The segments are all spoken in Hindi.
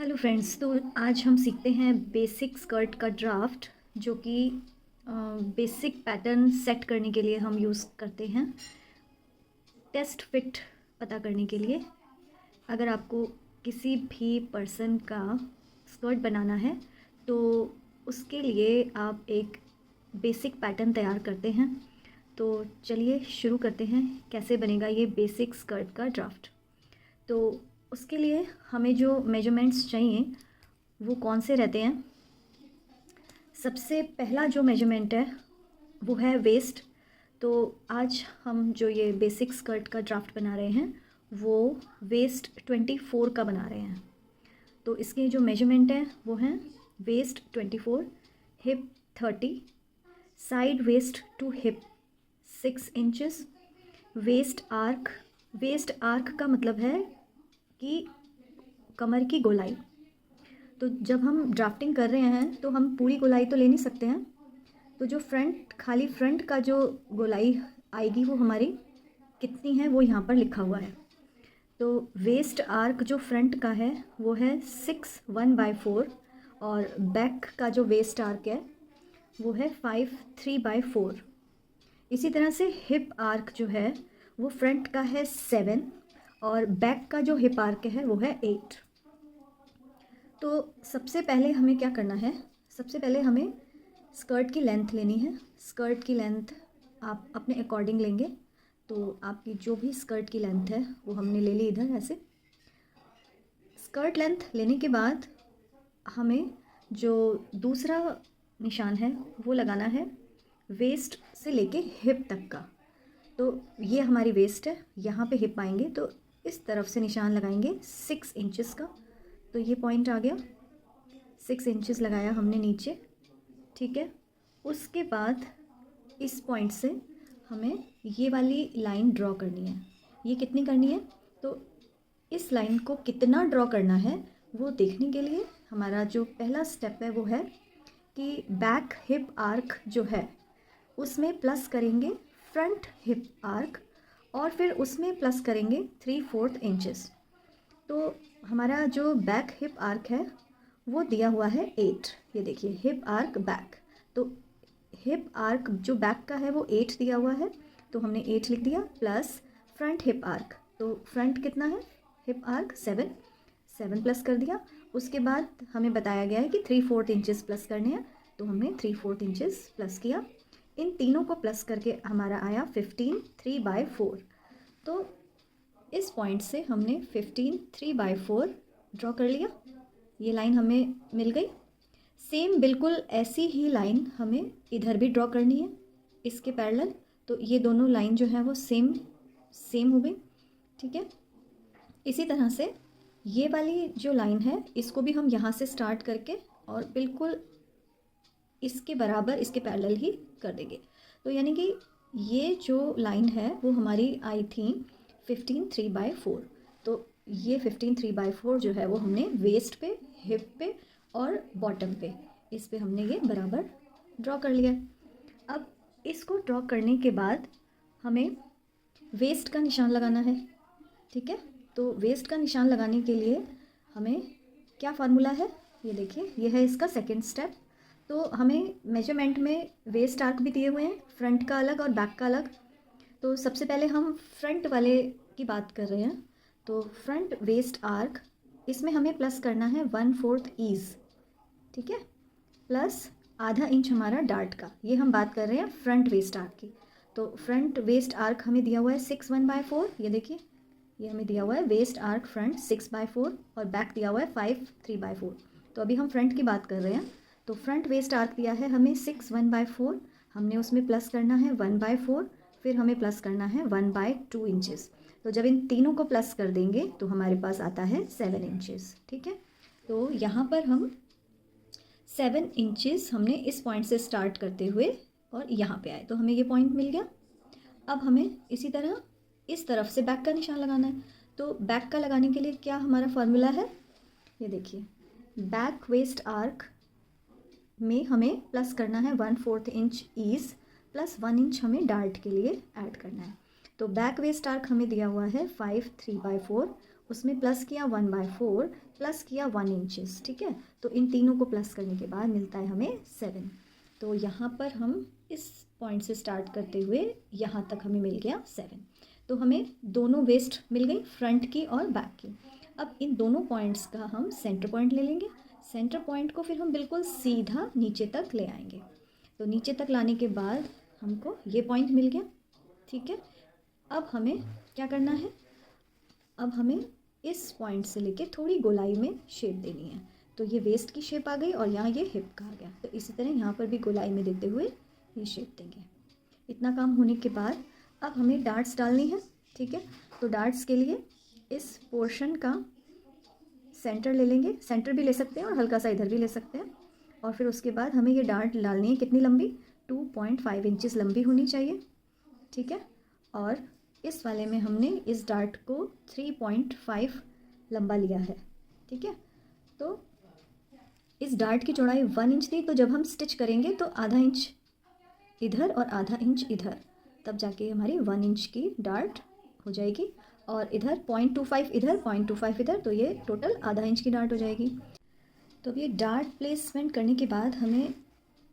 हेलो फ्रेंड्स, तो आज हम सीखते हैं बेसिक स्कर्ट का ड्राफ्ट, जो कि बेसिक पैटर्न सेट करने के लिए हम यूज़ करते हैं टेस्ट फिट पता करने के लिए। अगर आपको किसी भी पर्सन का स्कर्ट बनाना है तो उसके लिए आप एक बेसिक पैटर्न तैयार करते हैं। तो चलिए शुरू करते हैं कैसे बनेगा ये बेसिक स्कर्ट का ड्राफ्ट। तो उसके लिए हमें जो मेजरमेंट्स चाहिए वो कौन से रहते हैं। सबसे पहला जो मेजरमेंट है वो है वेस्ट। तो आज हम जो ये बेसिक स्कर्ट का ड्राफ्ट बना रहे हैं वो वेस्ट 24 का बना रहे हैं। तो इसके जो मेजरमेंट है वो हैं waist 24, hip 30, side waist to hip 6 inches, waist arc का मतलब है कि कमर की गोलाई। तो जब हम ड्राफ्टिंग कर रहे हैं तो हम पूरी गोलाई तो ले नहीं सकते हैं, तो जो खाली फ्रंट का जो गोलाई आएगी वो हमारी कितनी है वो यहाँ पर लिखा हुआ है। तो वेस्ट आर्क जो फ्रंट का है वो है 6 1/4 और बैक का जो वेस्ट आर्क है वो है 5 3/4। इसी तरह से हिप आर्क जो है वो फ्रंट का है 7 और बैक का जो हिप आर्क है वो है 8। तो सबसे पहले हमें क्या करना है, सबसे पहले हमें स्कर्ट की लेंथ लेनी है। स्कर्ट की लेंथ आप अपने अकॉर्डिंग लेंगे। तो आपकी जो भी स्कर्ट की लेंथ है वो हमने ले ली इधर ऐसे। स्कर्ट लेंथ लेने के बाद हमें जो दूसरा निशान है वो लगाना है वेस्ट से लेके हिप तक का। तो ये हमारी वेस्ट है, यहाँ पे हिप आएंगे तो इस तरफ से निशान लगाएंगे 6 इंचेस का। तो ये पॉइंट आ गया, 6 इंचेस लगाया हमने नीचे, ठीक है। उसके बाद इस पॉइंट से हमें ये वाली लाइन ड्रॉ करनी है। ये कितनी करनी है, तो इस लाइन को कितना ड्रॉ करना है वो देखने के लिए हमारा जो पहला स्टेप है वो है कि बैक हिप आर्क जो है उसमें प्लस करेंगे फ्रंट हिप आर्क और फिर उसमें प्लस करेंगे 3/4 इंचेस। तो हमारा जो बैक हिप आर्क है वो दिया हुआ है 8। ये देखिए हिप आर्क बैक, तो हिप आर्क जो बैक का है वो 8 दिया हुआ है, तो हमने 8 लिख दिया प्लस फ्रंट हिप आर्क। तो फ्रंट कितना है हिप आर्क 7 प्लस कर दिया। उसके बाद हमें बताया गया है कि 3/4 इंचेस प्लस करने हैं, तो हमने 3/4 इंचेस प्लस किया। इन तीनों को प्लस करके हमारा आया 15 3/4। तो इस पॉइंट से हमने 15 3/4 ड्रॉ कर लिया। ये लाइन हमें मिल गई। सेम बिल्कुल ऐसी ही लाइन हमें इधर भी ड्रॉ करनी है इसके पैरेलल। तो ये दोनों लाइन जो है वो सेम हो गई, ठीक है। इसी तरह से ये वाली जो लाइन है इसको भी हम यहाँ से स्टार्ट करके और बिल्कुल इसके बराबर इसके पैरेलल ही कर देंगे। तो यानी कि ये जो लाइन है वो हमारी आई थी 15 3/4। तो ये 15 3/4 जो है वो हमने वेस्ट पे, हिप पे और बॉटम पे, इस पे हमने ये बराबर ड्रॉ कर लिया। अब इसको ड्रॉ करने के बाद हमें वेस्ट का निशान लगाना है, ठीक है। तो वेस्ट का निशान लगाने के लिए हमें क्या फार्मूला है, ये देखिए, ये है इसका सेकंड स्टेप। तो हमें मेजरमेंट में वेस्ट आर्क भी दिए हुए हैं, फ्रंट का अलग और बैक का अलग। तो सबसे पहले हम फ्रंट वाले की बात कर रहे हैं। तो फ्रंट वेस्ट आर्क, इसमें हमें प्लस करना है 1/4 ईज, ठीक है, प्लस आधा इंच हमारा डार्ट का। ये हम बात कर रहे हैं फ्रंट वेस्ट आर्क की। तो फ्रंट वेस्ट आर्क हमें दिया हुआ है 6 1/4। ये देखिए, ये हमें दिया हुआ है वेस्ट आर्क फ्रंट 6/4 और बैक दिया हुआ है 5 3/4। तो अभी हम फ्रंट की बात कर रहे हैं। तो फ्रंट वेस्ट आर्क दिया है हमें 6 1/4, हमने उसमें प्लस करना है 1/4, फिर हमें प्लस करना है 1/2 इंचेस। तो जब इन तीनों को प्लस कर देंगे तो हमारे पास आता है 7 इंचेस, ठीक है। तो यहाँ पर हम 7 इंचेस हमने इस पॉइंट से स्टार्ट करते हुए और यहाँ पे आए, तो हमें ये पॉइंट मिल गया। अब हमें इसी तरह इस तरफ से बैक का निशान लगाना है। तो बैक का लगाने के लिए क्या हमारा फार्मूला है, ये देखिए, बैक वेस्ट आर्क में हमें प्लस करना है 1/4 इंच ईज प्लस 1 इंच हमें डार्ट के लिए ऐड करना है। तो बैक वेस्ट आर्क हमें दिया हुआ है 5 3/4, उसमें प्लस किया 1/4 प्लस किया 1 इंचेस, ठीक है। तो इन तीनों को प्लस करने के बाद मिलता है हमें 7। तो यहाँ पर हम इस पॉइंट से स्टार्ट करते हुए यहाँ तक हमें मिल गया 7। तो हमें दोनों वेस्ट मिल गई, फ्रंट की और बैक की। अब इन दोनों पॉइंट्स का हम सेंटर पॉइंट ले लेंगे। सेंटर पॉइंट को फिर हम बिल्कुल सीधा नीचे तक ले आएंगे। तो नीचे तक लाने के बाद हमको ये पॉइंट मिल गया, ठीक है। अब हमें क्या करना है, अब हमें इस पॉइंट से लेके थोड़ी गोलाई में शेप देनी है। तो ये वेस्ट की शेप आ गई और यहाँ ये हिप का आ गया। तो इसी तरह यहाँ पर भी गोलाई में देते हुए ये शेप देंगे। इतना काम होने के बाद अब हमें डार्ट्स डालनी है, ठीक है। तो डार्ट्स के लिए इस पोर्शन का सेंटर ले लेंगे, सेंटर भी ले सकते हैं और हल्का सा इधर भी ले सकते हैं। और फिर उसके बाद हमें ये डार्ट डालनी है, कितनी लंबी, 2.5 इंचेस लंबी होनी चाहिए, ठीक है। और इस वाले में हमने इस डार्ट को 3.5 लंबा लिया है, ठीक है। तो इस डार्ट की चौड़ाई 1 इंच थी, तो जब हम स्टिच करेंगे तो आधा इंच इधर और आधा इंच इधर, तब जाके हमारी 1 इंच की डार्ट हो जाएगी। और इधर 0.25 इधर 0.25 इधर, तो ये टोटल आधा इंच की डार्ट हो जाएगी। तो अब ये डार्ट प्लेसमेंट करने के बाद हमें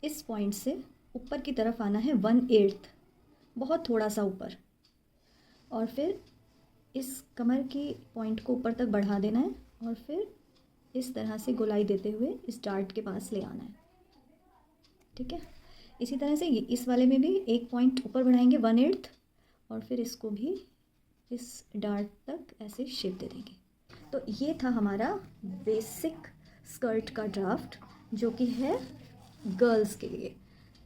इस पॉइंट से ऊपर की तरफ आना है 1/8, बहुत थोड़ा सा ऊपर। और फिर इस कमर की पॉइंट को ऊपर तक बढ़ा देना है और फिर इस तरह से गोलाई देते हुए इस डार्ट के पास ले आना है, ठीक है। इसी तरह से इस वाले में भी एक पॉइंट ऊपर बढ़ाएंगे 1/8 और फिर इसको भी इस डार्ट तक ऐसे शेप दे देंगे। तो ये था हमारा बेसिक स्कर्ट का ड्राफ्ट, जो कि है गर्ल्स के लिए।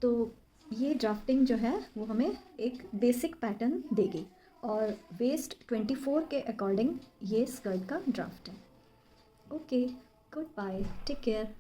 तो ये ड्राफ्टिंग जो है वो हमें एक बेसिक पैटर्न देगी और वेस्ट 24 के अकॉर्डिंग ये स्कर्ट का ड्राफ्ट है। Okay, good bye, take care.